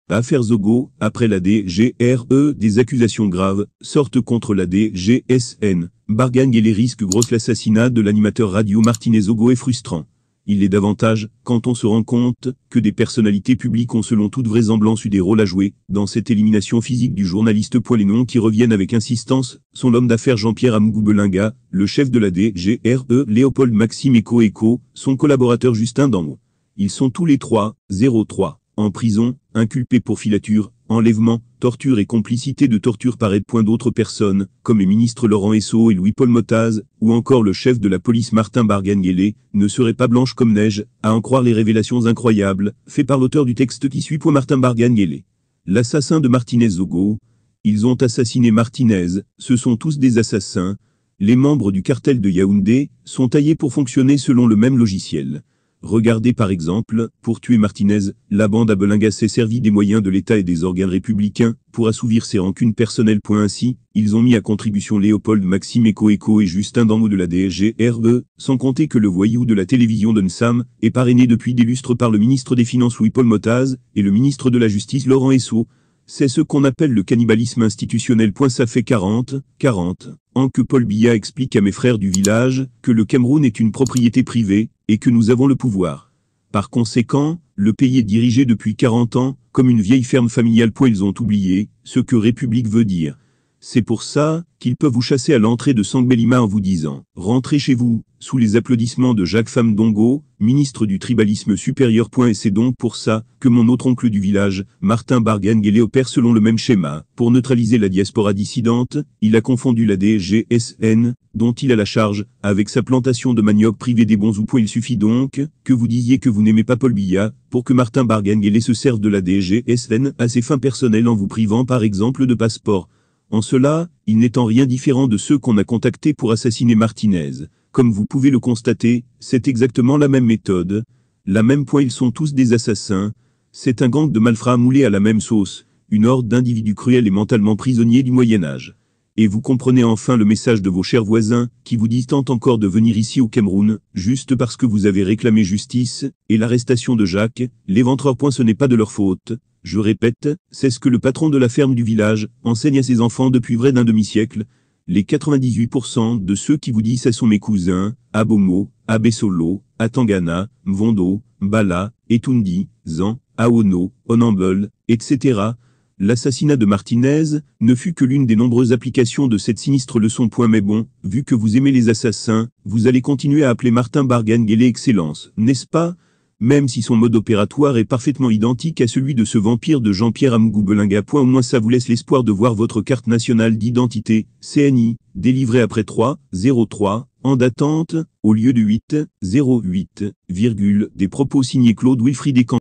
Affaire Zogo, après la DGRE, des accusations graves sortent contre la DGSN. Bargane et les risques grosses. L'assassinat de l'animateur radio Martinez Zogo est frustrant. Il l'est davantage quand on se rend compte que des personnalités publiques ont selon toute vraisemblance eu des rôles à jouer dans cette élimination physique du journaliste. Les noms qui reviennent avec insistance sont l'homme d'affaires Jean-Pierre Amugou Belinga, le chef de la DGRE Léopold Maxime Eko, son collaborateur Justin Danmo. Ils sont tous les trois, 03, en prison, inculpés pour filature, enlèvement, torture et complicité de torture par aide. D'autres personnes, comme les ministres Laurent Esso et Louis-Paul Motaz, ou encore le chef de la police Martin Bargane, ne seraient pas blanches comme neige, à en croire les révélations incroyables, faites par l'auteur du texte qui suit. Martin Bargane, l'assassin de Martinez Zogo. Ils ont assassiné Martinez, ce sont tous des assassins. Les membres du cartel de Yaoundé sont taillés pour fonctionner selon le même logiciel. Regardez par exemple, pour tuer Martinez, la bande à Belinga s'est servi des moyens de l'État et des organes républicains pour assouvir ses rancunes personnelles. Ainsi, ils ont mis à contribution Léopold Maxime Eko et Justin Danmo de la DGRE, sans compter que le voyou de la télévision Dunsam est parrainé depuis des lustres par le ministre des Finances Louis-Paul Motaz et le ministre de la Justice Laurent Esso. C'est ce qu'on appelle le cannibalisme institutionnel. Ça fait 40 ans que Paul Biya explique à mes frères du village que le Cameroun est une propriété privée et que nous avons le pouvoir. Par conséquent, le pays est dirigé depuis 40 ans comme une vieille ferme familiale. Ils ont oublié ce que République veut dire. C'est pour ça qu'ils peuvent vous chasser à l'entrée de Sangbélima en vous disant « Rentrez chez vous », sous les applaudissements de Jacques Famdongo, ministre du tribalisme supérieur. Et c'est donc pour ça que mon autre oncle du village, Martin Bargane, opère selon le même schéma. Pour neutraliser la diaspora dissidente, il a confondu la DGSN, dont il a la charge, avec sa plantation de manioc privée des bons ou. Il suffit donc que vous disiez que vous n'aimez pas Paul Biya, pour que Martin Bargane se serve de la DGSN à ses fins personnelles en vous privant par exemple de passeport. En cela, il n'est en rien différent de ceux qu'on a contactés pour assassiner Martinez. Comme vous pouvez le constater, c'est exactement la même méthode. La même ils sont tous des assassins. C'est un gang de malfrats moulés à la même sauce, une horde d'individus cruels et mentalement prisonniers du Moyen-Âge. Et vous comprenez enfin le message de vos chers voisins, qui vous disent tant encore de venir ici au Cameroun, juste parce que vous avez réclamé justice, et l'arrestation de Jacques, l'éventreur. Ce n'est pas de leur faute. Je répète, c'est ce que le patron de la ferme du village enseigne à ses enfants depuis près d'un demi-siècle. Les 98% de ceux qui vous disent ça sont mes cousins, à Bomo, à Bessolo, à Tangana, Mvondo, Mbala, Etundi, Zan, Aono, Onambol, etc. L'assassinat de Martinez ne fut que l'une des nombreuses applications de cette sinistre leçon. Mais bon, vu que vous aimez les assassins, vous allez continuer à appeler Martin Bargane Excellence, n'est-ce pas? Même si son mode opératoire est parfaitement identique à celui de ce vampire de Jean-Pierre Amugou Belinga. Au moins ça vous laisse l'espoir de voir votre carte nationale d'identité, CNI, délivrée après 3-03, ans d'attente, au lieu de 8-08, des propos signés Claude Wilfried Descamps.